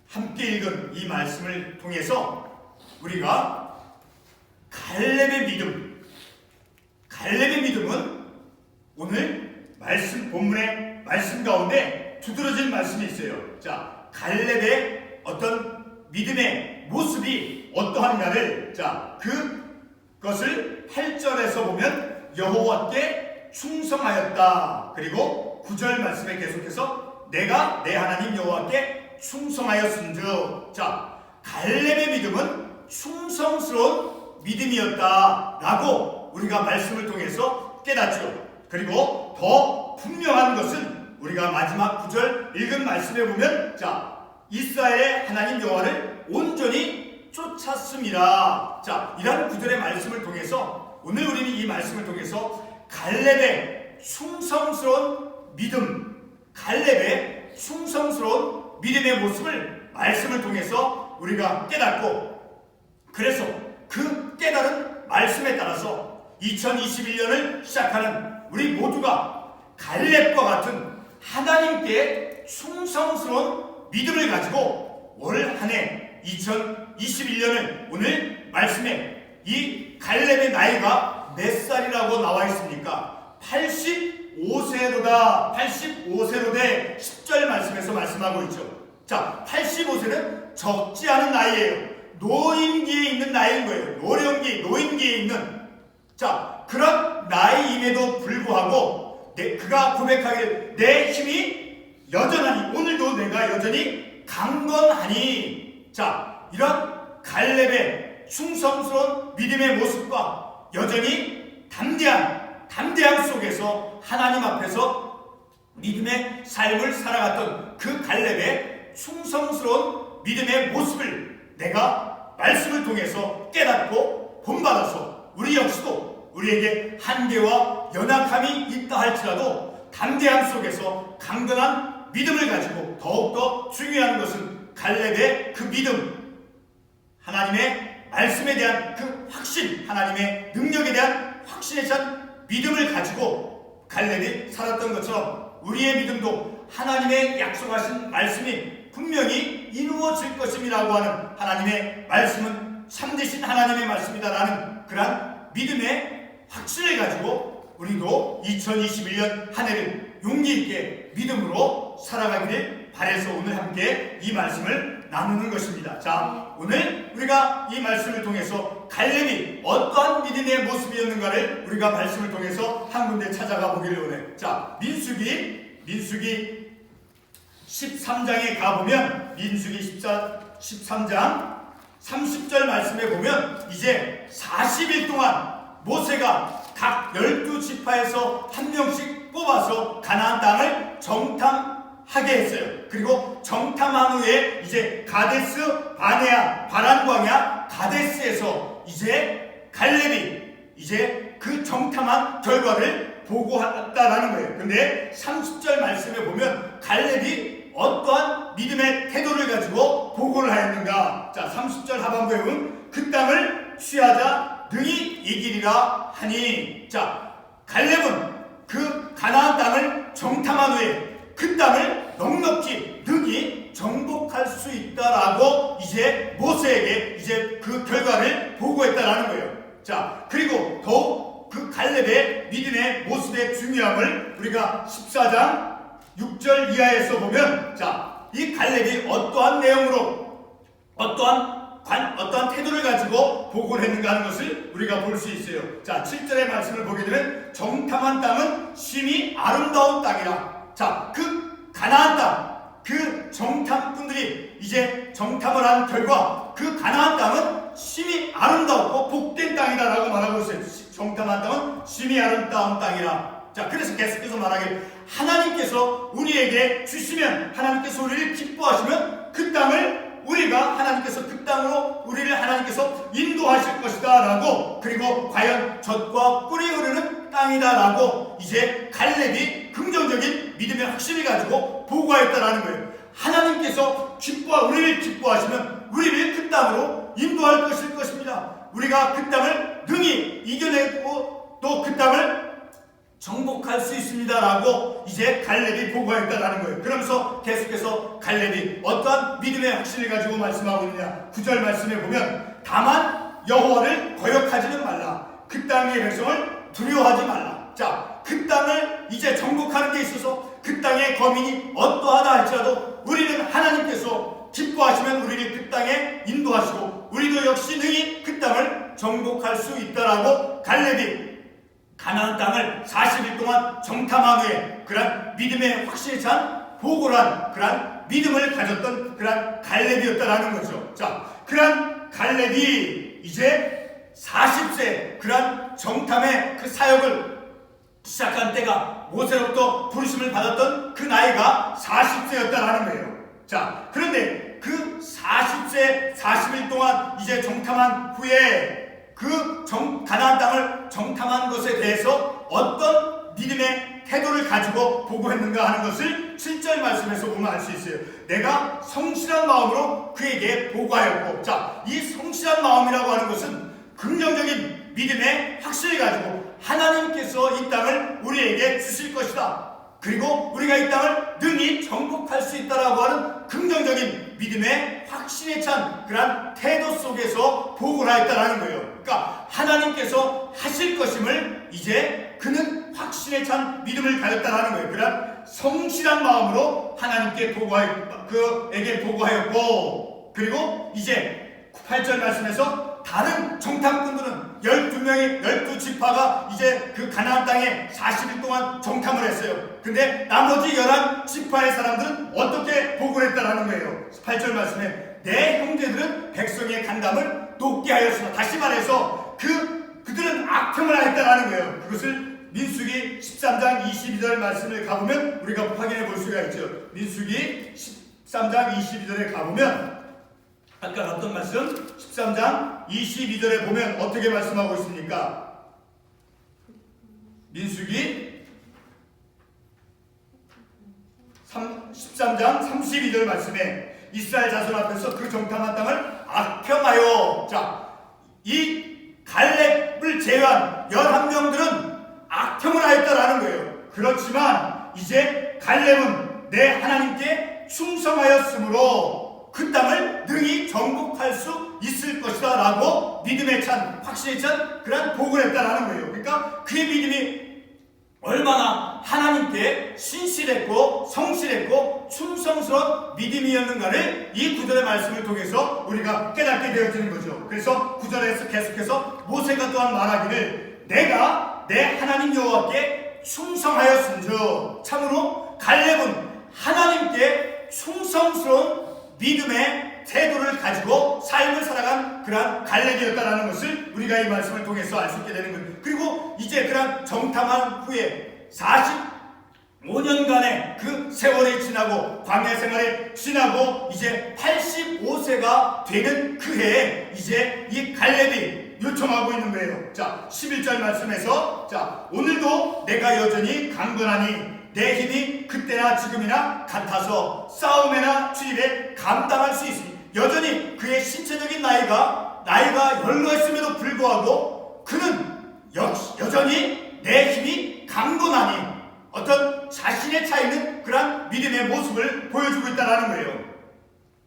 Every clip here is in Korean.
함께 읽은 이 말씀을 통해서 우리가 갈렙의 믿음은 오늘 본문의 말씀 가운데 두드러진 말씀이 있어요. 자, 갈렙의 어떤 믿음의 모습이 어떠한가를, 그것을 8절에서 보면 여호와께 충성하였다. 그리고 9절 말씀에 계속해서 내가 내 하나님 여호와께 충성하였은즉, 갈렙의 믿음은 충성스러운 믿음이었다라고 우리가 말씀을 통해서 깨닫죠. 그리고 더 분명한 것은 우리가 마지막 9절 읽은 말씀에 보면 이스라엘의 하나님 여호와를 온전히 쫓았음이라. 이런 9절의 말씀을 통해서 오늘 우리는 이 말씀을 통해서 갈렙의 충성스러운 믿음의 모습을 말씀을 통해서 우리가 깨닫고, 그래서 그 깨달은 말씀에 따라서 2021년을 시작하는 우리 모두가 갈렙과 같은 하나님께 충성스러운 믿음을 가지고 올 한 해 2021년을, 오늘 말씀에 이 갈렙의 나이가 몇 살이라고 나와 있습니까? 85세로다. 85세로 돼 10절 말씀에서 말씀하고 있죠. 85세는 적지 않은 나이예요. 노인기에 있는 나이인 거예요. 노인기에 있는. 그런 나이임에도 불구하고 그가 고백하기를 내 힘이 여전하니, 오늘도 내가 여전히 강건하니. 이런 갈렙의 충성스러운 믿음의 모습과 여전히 담대함 속에서 하나님 앞에서 믿음의 삶을 살아갔던 그 갈렙의 충성스러운 믿음의 모습을 내가 말씀을 통해서 깨닫고 본받아서 우리 역시도 우리에게 한계와 연약함이 있다 할지라도 담대함 속에서 강건한 믿음을 가지고, 더욱더 중요한 것은 갈렙의 그 믿음, 하나님의 말씀에 대한 그 확신, 하나님의 능력에 대한 확신에 찬 믿음을 가지고 갈렙이 살았던 것처럼 우리의 믿음도 하나님의 약속하신 말씀이 분명히 이루어질 것임이라고 하는 하나님의 말씀은 참되신 하나님의 말씀이다라는 그러한 믿음의 확신을 가지고 우리도 2021년 한 해를 용기 있게 믿음으로 살아가기를 바라서 오늘 함께 이 말씀을 나누는 것입니다. 오늘 우리가 이 말씀을 통해서 갈렙이 어떠한 믿음의 모습이었는가를 우리가 말씀을 통해서 한 군데 찾아가 보기를 원해. 민수기 13장에 가보면, 민수기 13장 30절 말씀에 보면 이제 40일 동안 모세가 각 12지파에서 한 명씩 뽑아서 가나안 땅을 정탐하게 했어요. 그리고 정탐한 후에 이제 가데스 바네아, 바란 광야 가데스에서 이제 갈렙이 이제 그 정탐한 결과를 보고했다라는 거예요. 근데 30절 말씀에 보면 갈렙이 어떠한 믿음의 태도를 가지고 보고를 하였는가? 30절 하반부에 보면 그 땅을 취하자 능히 이기리라 하니. 갈렙은 그 가나안 땅을 정탐한 후에 그 땅을 넉넉히 능히 정복할 수 있다라고 이제 모세에게 이제 그 결과를 보고했다라는 거예요. 그리고 더욱 그 갈렙의 믿음의 모습의 중요함을 우리가 14장 6절 이하에서 보면, 이 갈렙이 어떠한 내용으로 어떠한 태도를 가지고 보고를 했는가 하는 것을 우리가 볼 수 있어요. 7절의 말씀을 보게 되면 정탐한 땅은 심히 아름다운 땅이라. 그 가나안 땅, 그 정탐꾼들이 이제 정탐을 한 결과 그 가나안 땅은 심히 아름다웠고 복된 땅이다라고 말하고 있어요. 정탐한 땅은 심히 아름다운 땅이라. 그래서 계속해서 말하길, 하나님께서 우리에게 주시면, 하나님께서 우리를 기뻐하시면 그 땅을 우리가 하나님께서 그 땅으로 우리를 하나님께서 인도하실 것이다 라고, 그리고 과연 젖과 꿀이 흐르는 땅이다 라고 이제 갈렙이 긍정적인 믿음의 확신을 가지고 보고하였다라는 거예요. 하나님께서 우리를 기뻐하시면 우리를 그 땅으로 인도할 것입니다. 우리가 그 땅을 능히 이겨내고 또 그 땅을 정복할 수 있습니다라고 이제 갈렙이 보고했다라는 거예요. 그러면서 계속해서 갈렙이 어떠한 믿음의 확신을 가지고 말씀하고 있느냐. 9절 말씀에 보면 다만 여호와를 거역하지는 말라. 그 땅의 백성을 두려워하지 말라. 자, 그 땅을 이제 정복하는 데 있어서 그 땅의 거민이 어떠하다 할지라도 우리는 하나님께서 기뻐하시면 우리를 그 땅에 인도하시고 우리도 역시 능히 그 땅을 정복할 수 있다라고 갈렙이 가나안 땅을 40일 동안 정탐한 후에 그러한 믿음의 확신에 찬 보고를 한 그러한 믿음을 가졌던 그러한 갈렙이었다라는 거죠. 자, 그러한 갈렙이 이제 40세 그러한 정탐의 그 사역을 시작한 때가 모세로부터 부르심을 받았던 그 나이가 40세였다라는 거예요. 자, 그런데 그 40세 40일 동안 이제 정탐한 후에 그 가나안 땅을 정탐한 것에 대해서 어떤 믿음의 태도를 가지고 보고했는가 하는 것을 7절 말씀에서 보면 알 수 있어요. 내가 성실한 마음으로 그에게 보고하였고, 자, 이 성실한 마음이라고 하는 것은 긍정적인 믿음의 확신을 가지고 하나님께서 이 땅을 우리에게 주실 것이다. 그리고 우리가 이 땅을 능히 정복할 수 있다라고 하는 긍정적인 믿음의 확신에 찬 그러한 태도 속에서 보고를 하였다라는 거예요. 그러니까 하나님께서 하실 것임을 이제 그는 확신에 찬 믿음을 가졌다라는 거예요. 그러한 성실한 마음으로 하나님께 그에게 보고하였고, 그리고 이제 8절 말씀에서 다른 정탐꾼들은 12명의 12지파가 이제 그 가나안 땅에 40일 동안 정탐을 했어요. 근데 나머지 11지파의 사람들은 어떻게 보고를 했다라는 거예요. 8절 말씀에 내 형제들은 백성의 간담을 높게 하였으나, 다시 말해서 그들은 악평을 하였다라는 거예요. 그것을 민수기 13장 22절 말씀을 가보면 우리가 확인해 볼 수가 있죠. 민수기 13장 22절에 가보면 아까 봤던 말씀 13장 22절에 보면 어떻게 말씀하고 있습니까? 민수기 13장 32절 말씀에 이스라엘 자손 앞에서 그 정탐한 땅을 악평하여, 자, 이 갈렙을 제외한 11명들은 악평을 하였다라는 거예요. 그렇지만 이제 갈렙은 내 하나님께 충성하였으므로 그 땅을 능히 정복할 수 있을 것이다 라고 믿음에 찬, 확신에 찬 그런 보고를 했다라는 거예요. 그러니까 그의 믿음이 얼마나 하나님께 신실했고 성실했고 충성스러운 믿음이었는가를 이 구절의 말씀을 통해서 우리가 깨닫게 되어지는 거죠. 그래서 구절에서 계속해서 모세가 또한 말하기를 내가 내 하나님 여호와께 충성하였은즉, 참으로 갈렙은 하나님께 충성스러운 믿음의 태도를 가지고 삶을 살아간 그러한 갈렙이었다라는 것을 우리가 이 말씀을 통해서 알 수 있게 되는 거예요. 그리고 이제 그러한 정탐한 후에 45년간의 그 세월이 지나고 광야 생활이 지나고 이제 85세가 되는 그 해에 이제 이 갈렙이 요청하고 있는 거예요. 자, 11절 말씀에서, 자, 오늘도 내가 여전히 강건하니 내 힘이 그때나 지금이나 같아서 싸움에나 출입에 감당할 수 있으니, 여전히 그의 신체적인 나이가 연로했음에도 불구하고 그는 여전히 내 힘이 강건하니 어떤 자신의 차 있는 그런 믿음의 모습을 보여주고 있다는 거예요.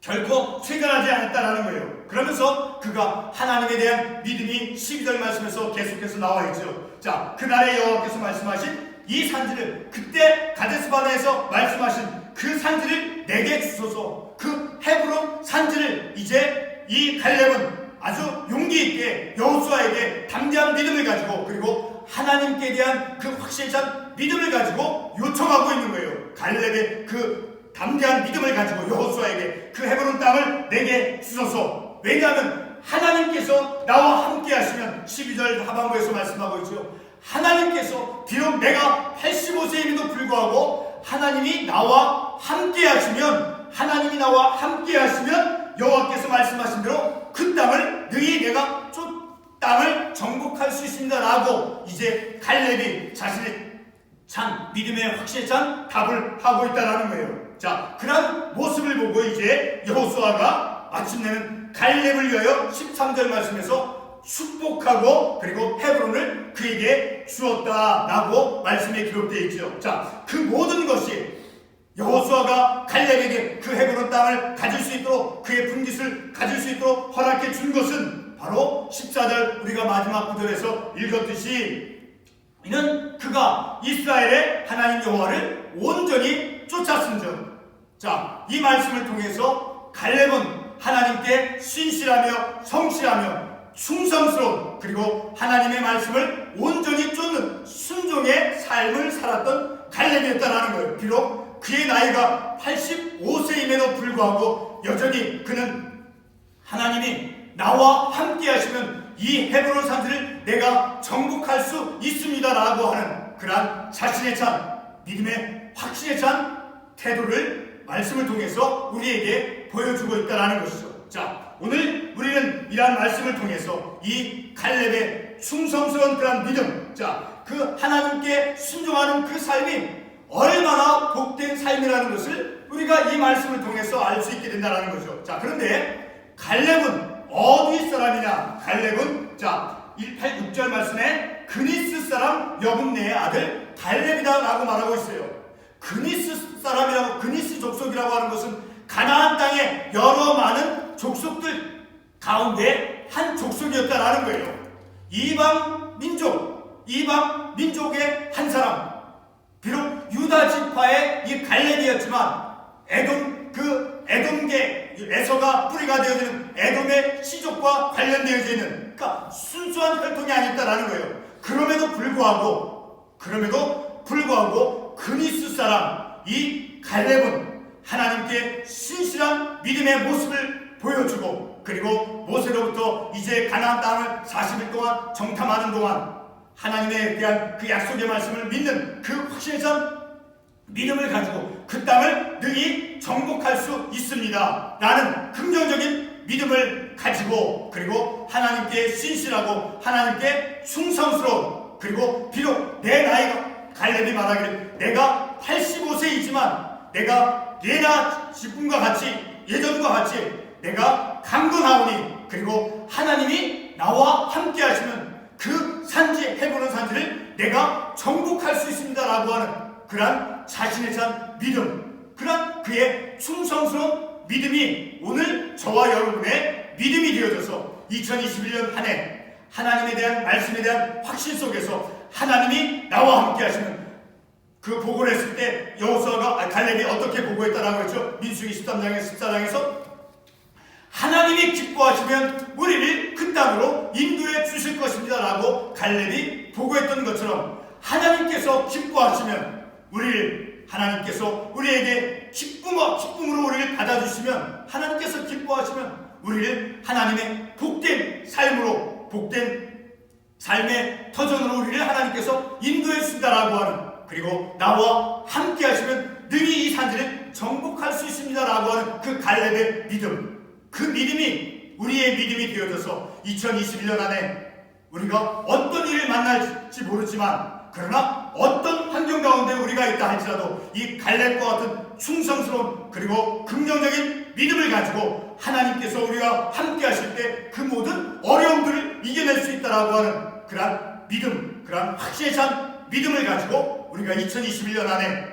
결코 쇠결하지 않았다는 거예요. 그러면서 그가 하나님에 대한 믿음이 12절 말씀에서 계속해서 나와 있죠. 자, 그날에 여호와께서 말씀하신 이 산지를, 그때 가데스바네에서 말씀하신 그 산지를 내게 주소서. 그 헤브론 산지를 이제 이 갈렙은 아주 용기 있게 여호수아에게 담대한 믿음을 가지고, 그리고 하나님께 대한 그 확실한 믿음을 가지고 요청하고 있는 거예요. 갈렙의 그 담대한 믿음을 가지고 여호수아에게 그 헤브론 땅을 내게 주소서. 왜냐하면 하나님께서 나와 함께 하시면, 12절 하반부에서 말씀하고 있죠. 하나님께서 비록 내가 85세임에도 불구하고 하나님이 나와 함께 하시면, 여호와께서 말씀하신 대로 그 땅을 능히 내가 땅을 정복할 수 있습니다 라고 이제 갈렙이 자신의 찬 믿음의 확신에 찬 답을 하고 있다는 거예요. 자, 그런 모습을 보고 이제 여호수아가 마침내는 갈렙을 위하여 13절 말씀에서 축복하고 그리고 헤브론을 그에게 주었다라고 말씀에 기록되어 있죠. 자, 그 모든 것이 여호수아가 갈렙에게 그 헤브론 땅을 가질 수 있도록 그의 분깃을 가질 수 있도록 허락해 준 것은 바로 14절 우리가 마지막 구절에서 읽었듯이 이는 그가 이스라엘의 하나님 여호와를 온전히 쫓았은즉. 자, 이 말씀을 통해서 갈렙은 하나님께 신실하며 성실하며 충성스러운 그리고 하나님의 말씀을 온전히 쫓는 순종의 삶을 살았던 갈렙이었다는 거예요. 비록 그의 나이가 85세임에도 불구하고 여전히 그는 하나님이 나와 함께 하시면 이 헤브론 산지를 내가 정복할 수 있습니다 라고 하는 그러한 자신의 찬 믿음의 확신에 찬 태도를 말씀을 통해서 우리에게 보여주고 있다는 것이죠. 자, 오늘 우리는 이러한 말씀을 통해서 이 갈렙의 충성스러운 그러한 믿음, 자, 그 하나님께 순종하는 그 삶이 얼마나 복된 삶이라는 것을 우리가 이 말씀을 통해서 알 수 있게 된다는 거죠. 자, 그런데 갈렙은 어디 사람이냐? 갈렙은 자 1, 8, 6절 말씀에 그니스 사람 여분네의 아들 갈렙이다 라고 말하고 있어요. 그니스 사람이라고, 그니스 족속이라고 하는 것은 가나안 땅의 여러 많은 족속들 가운데 한 족속이었다라는 거예요. 이방 민족의 한 사람, 비록 유다 지파의 이 갈렙이었지만 에돔계 에서가 뿌리가 되어지는 에돔의 시족과 관련되어져 있는, 그러니까 순수한 혈통이 아니었다라는 거예요. 그럼에도 불구하고 그니스 사람 이 갈렙은 하나님께 신실한 믿음의 모습을 보여주고, 그리고 모세로부터 이제 가나안 땅을 40일 동안 정탐하는 동안 하나님에 대한 그 약속의 말씀을 믿는 그 확신에 찬 믿음을 가지고 그 땅을 능히 정복할 수 있습니다 라는 긍정적인 믿음을 가지고, 그리고 하나님께 신실하고 하나님께 충성스러운, 그리고 비록 내 나이가, 갈렙이 말하기를 내가 85세이지만 내가 예전과 같이 내가 강건하오니, 그리고 하나님이 나와 함께 하시면 그 산지, 헤브론 산지를 내가 정복할 수 있습니다 라고 하는 그러한 자신에 찬 믿음, 그러한 그의 충성스러운 믿음이 오늘 저와 여러분의 믿음이 되어져서 2021년 한 해 하나님에 대한 말씀에 대한 확신 속에서 하나님이 나와 함께 하시는 그 보고를 했을 때 여호수아가 갈렙이 어떻게 보고했다라고 했죠? 민수기 14장에서 하나님이 기뻐하시면 우리를 그 땅으로 인도해 주실 것입니다 라고 갈렙이 보고했던 것처럼, 하나님께서 기뻐하시면 하나님께서 우리에게 기쁨으로 우리를 받아주시면, 하나님께서 기뻐하시면 우리를 하나님의 복된 삶으로, 복된 삶의 터전으로 우리를 하나님께서 인도해 주신다라고 하는, 그리고 나와 함께 하시면 능히 이 산지를 정복할 수 있습니다 라고 하는 그 갈렙의 믿음, 그 믿음이 우리의 믿음이 되어져서 2021년 안에 우리가 어떤 일을 만날지 모르지만, 그러나 어떤 환경 가운데 우리가 있다 할지라도 이 갈렙과 같은 충성스러운 그리고 긍정적인 믿음을 가지고 하나님께서 우리가 함께 하실 때 그 모든 어려움들을 이겨낼 수 있다라고 하는 그러한 믿음, 그러한 확신에 찬 믿음을 가지고 우리가 2021년 안에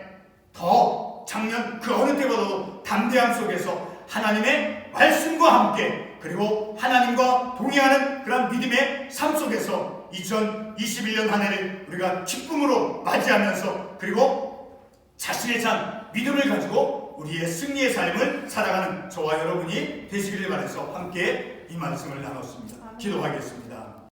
더 작년 그 어느 때보다도 담대함 속에서 하나님의 말씀과 함께, 그리고 하나님과 동행하는 그런 믿음의 삶 속에서 2021년 한 해를 우리가 기쁨으로 맞이하면서, 그리고 자신의 찬 믿음을 가지고 우리의 승리의 삶을 살아가는 저와 여러분이 되시기를 바라서 함께 이 말씀을 나눴습니다. 기도하겠습니다.